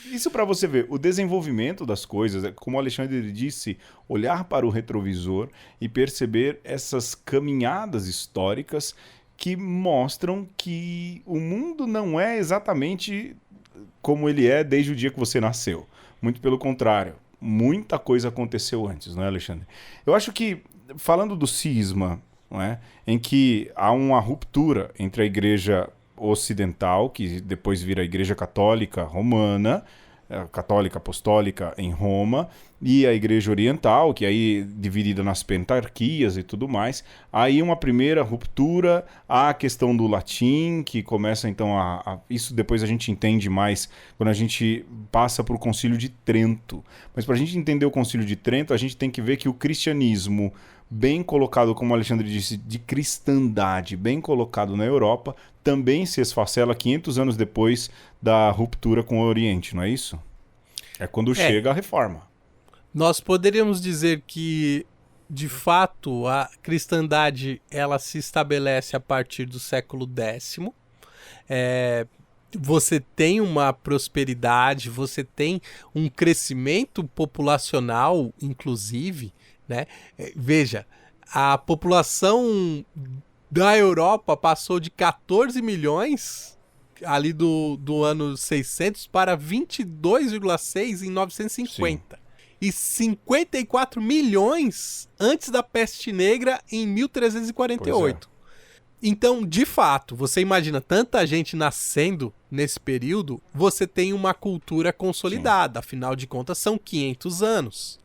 Isso para você ver, o desenvolvimento das coisas, como o Alexandre disse, olhar para o retrovisor e perceber essas caminhadas históricas que mostram que o mundo não é exatamente como ele é desde o dia que você nasceu. Muito pelo contrário, muita coisa aconteceu antes, não é, Alexandre? Eu acho que, falando do cisma, não é? Em que há uma ruptura entre a igreja ocidental, que depois vira a igreja católica romana, católica apostólica em Roma, e a igreja oriental, que aí dividida nas pentarquias e tudo mais. Aí uma primeira ruptura, há a questão do latim, que começa então isso depois a gente entende mais quando a gente passa para o Concílio de Trento. Mas para a gente entender o Concílio de Trento, a gente tem que ver que o cristianismo, bem colocado, como o Alexandre disse, de cristandade, bem colocado na Europa, também se esfacela 500 anos depois da ruptura com o Oriente, não é isso? É quando chega a reforma. Nós poderíamos dizer que, de fato, a cristandade ela se estabelece a partir do século X. Você tem uma prosperidade, você tem um crescimento populacional, inclusive, né? Veja, a população da Europa passou de 14 milhões ali do ano 600 para 22,6 em 950. Sim. E 54 milhões antes da peste negra em 1348. Então, de fato, você imagina tanta gente nascendo nesse período, você tem uma cultura consolidada. Sim. Afinal de contas, são 500 anos.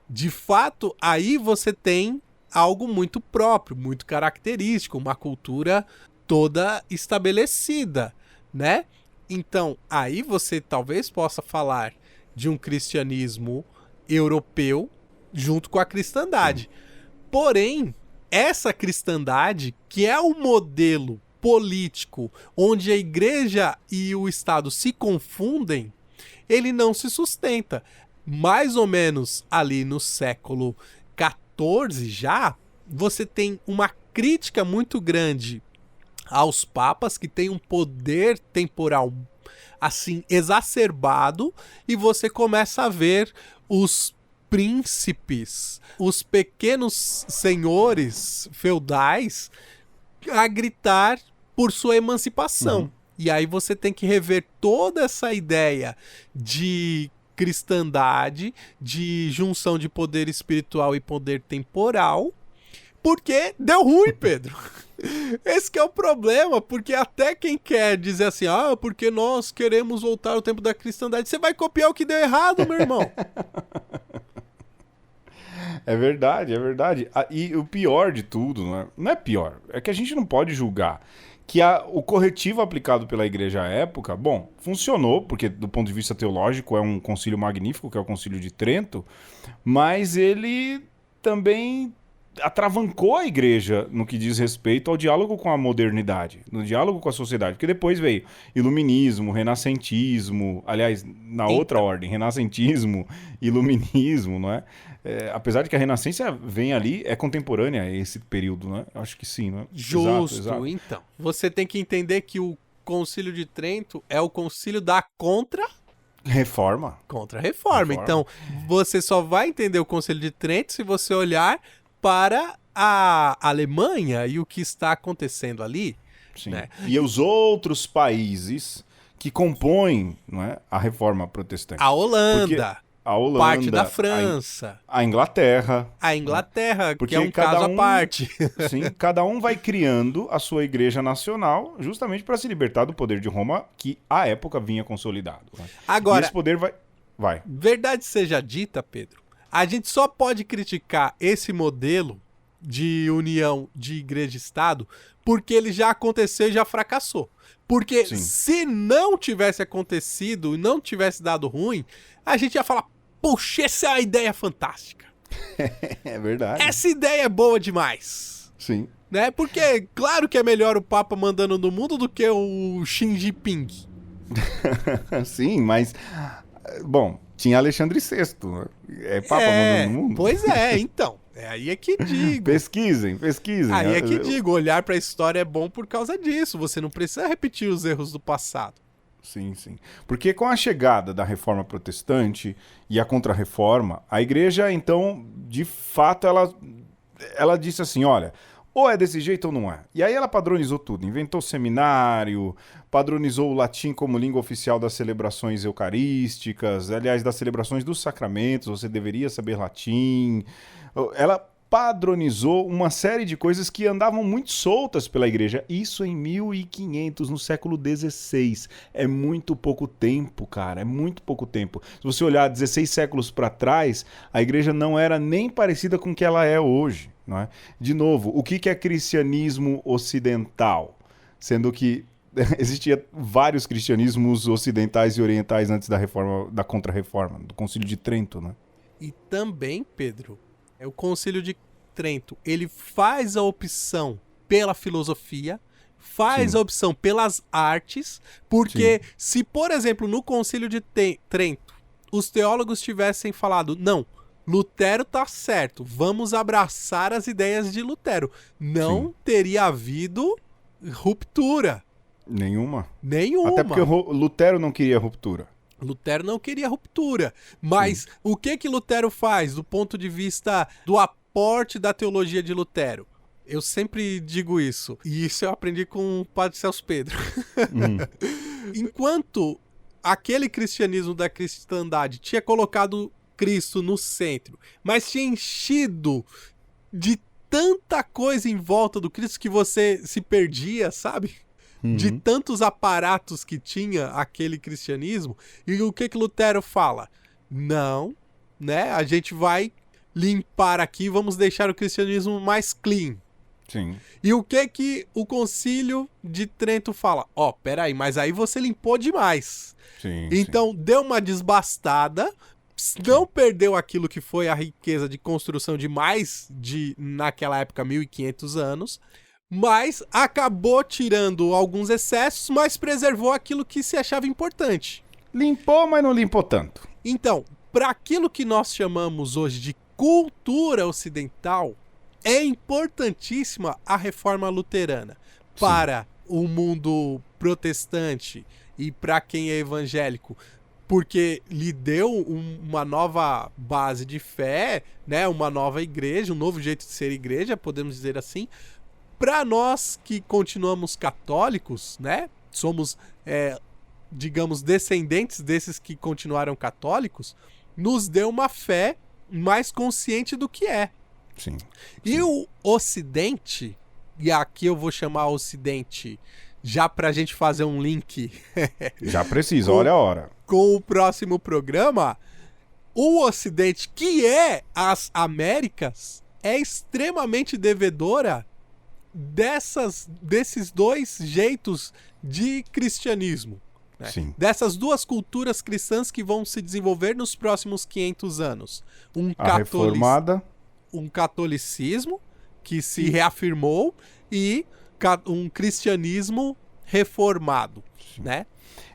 De fato, aí você tem algo muito próprio, muito característico, uma cultura toda estabelecida, né? Então, aí você talvez possa falar de um cristianismo europeu junto com a cristandade. Porém, essa cristandade, que é o modelo político onde a igreja e o Estado se confundem, ele não se sustenta. Mais ou menos ali no século XIV já, você tem uma crítica muito grande aos papas, que tem um poder temporal assim exacerbado, e você começa a ver os príncipes, os pequenos senhores feudais a gritar por sua emancipação. Uhum. E aí você tem que rever toda essa ideia de cristandade, de junção de poder espiritual e poder temporal, porque deu ruim, Pedro. Esse que é o problema, porque até quem quer dizer assim, porque nós queremos voltar ao tempo da cristandade, você vai copiar o que deu errado, meu irmão. É verdade, é verdade. E o pior de tudo, não é pior, é que a gente não pode julgar que o corretivo aplicado pela igreja à época, bom, funcionou, porque do ponto de vista teológico é um concílio magnífico, que é o Concílio de Trento, mas ele também atravancou a igreja no que diz respeito ao diálogo com a modernidade, no diálogo com a sociedade, porque depois veio iluminismo, renascentismo, aliás, na outra ordem, renascentismo, iluminismo, não é? Apesar de que a Renascença vem ali, é contemporânea a esse período, né? Eu acho que sim, né? Justo, exato. Então. Você tem que entender que o Concílio de Trento é o concílio da Reforma. Contra-reforma. Então, você só vai entender o Concílio de Trento se você olhar para a Alemanha e o que está acontecendo ali. Sim. Né? E os outros países que compõem, não é, a Reforma Protestante. A Holanda, parte da França. A Inglaterra. A Inglaterra, que é um caso à parte. Sim, cada um vai criando a sua igreja nacional justamente para se libertar do poder de Roma, que à época vinha consolidado. Né? Agora, e esse poder vai. Verdade seja dita, Pedro, a gente só pode criticar esse modelo de união de igreja e Estado porque ele já aconteceu e já fracassou. Porque se não tivesse acontecido e não tivesse dado ruim, a gente ia falar, puxa, essa é uma ideia fantástica. É verdade. Essa ideia é boa demais. Sim. Né? Porque claro que é melhor o Papa mandando no mundo do que o Xi Jinping. Sim, mas... Bom, tinha Alexandre VI, né? É Papa mandando no mundo. Pois é, então. Aí é que digo. Pesquisem. Aí é que digo, olhar pra história é bom por causa disso. Você não precisa repetir os erros do passado. Sim. Porque com a chegada da Reforma Protestante e a Contra-Reforma, a Igreja, então, de fato, ela disse assim, olha, ou é desse jeito ou não é. E aí ela padronizou tudo, inventou seminário, padronizou o latim como língua oficial das celebrações eucarísticas, aliás, das celebrações dos sacramentos, você deveria saber latim. Ela padronizou uma série de coisas que andavam muito soltas pela igreja. Isso em 1500, no século XVI. É muito pouco tempo, cara. É muito pouco tempo. Se você olhar 16 séculos para trás, a igreja não era nem parecida com o que ela é hoje, não é? De novo, o que é cristianismo ocidental? Sendo que existia vários cristianismos ocidentais e orientais antes da Contra-Reforma, do Concílio de Trento, né? E também, Pedro, o Concílio de Trento, ele faz a opção pela filosofia, faz a opção pelas artes, porque se, por exemplo, no Concílio de Trento, os teólogos tivessem falado, não, Lutero tá certo, vamos abraçar as ideias de Lutero, não teria havido ruptura. Nenhuma. Nenhuma. Até porque Lutero não queria ruptura. Lutero não queria ruptura, mas o que Lutero faz do ponto de vista do aporte da teologia de Lutero? Eu sempre digo isso, e isso eu aprendi com o Padre Celso Pedro. Enquanto aquele cristianismo da cristandade tinha colocado Cristo no centro, mas tinha enchido de tanta coisa em volta do Cristo que você se perdia, sabe? De tantos aparatos que tinha aquele cristianismo. E o que Lutero fala? Não, né? A gente vai limpar aqui, vamos deixar o cristianismo mais clean. Sim. E o que o Concílio de Trento fala? Peraí, mas aí você limpou demais. Então, deu uma desbastada, não perdeu aquilo que foi a riqueza de construção de mais de, naquela época, 1500 anos, mas acabou tirando alguns excessos, mas preservou aquilo que se achava importante. Limpou, mas não limpou tanto. Então, para aquilo que nós chamamos hoje de cultura ocidental, é importantíssima a reforma luterana. Para o mundo protestante e para quem é evangélico, porque lhe deu uma nova base de fé, né? Uma nova igreja, um novo jeito de ser igreja, podemos dizer assim. Para nós que continuamos católicos, né? Somos, digamos, descendentes desses que continuaram católicos, nos deu uma fé mais consciente do que é. Sim. E o Ocidente, e aqui eu vou chamar Ocidente já pra gente fazer um link. Já precisa, olha a hora. Com o próximo programa, o Ocidente, que é as Américas, é extremamente devedora desses dois jeitos de cristianismo. Né? Sim. Dessas duas culturas cristãs que vão se desenvolver nos próximos 500 anos. Reformada. Um catolicismo que se reafirmou e um cristianismo reformado, né?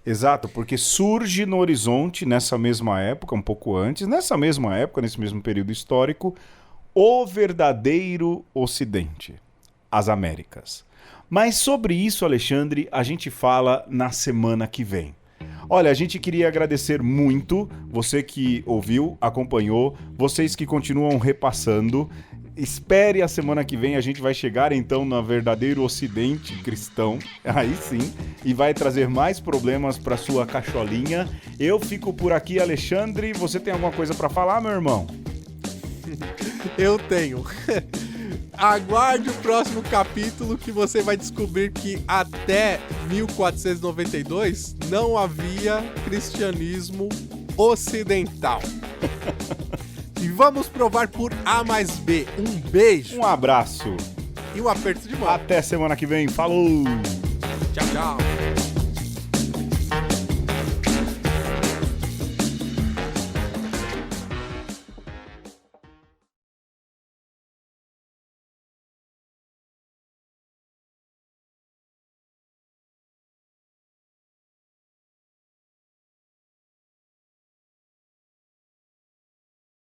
Exato, porque surge no horizonte, nessa mesma época, um pouco antes, nesse mesmo período histórico, o verdadeiro Ocidente, as Américas. Mas sobre isso, Alexandre, a gente fala na semana que vem. Olha, a gente queria agradecer muito você que ouviu, acompanhou, vocês que continuam repassando. Espere a semana que vem, a gente vai chegar então no verdadeiro Ocidente cristão, aí sim, e vai trazer mais problemas para sua cacholinha. Eu fico por aqui, Alexandre. Você tem alguma coisa para falar, meu irmão? Eu tenho. Aguarde o próximo capítulo que você vai descobrir que até 1492 não havia cristianismo ocidental. E vamos provar por A mais B. Um beijo. Um abraço. E um aperto de mão. Até semana que vem. Falou! Tchau, tchau.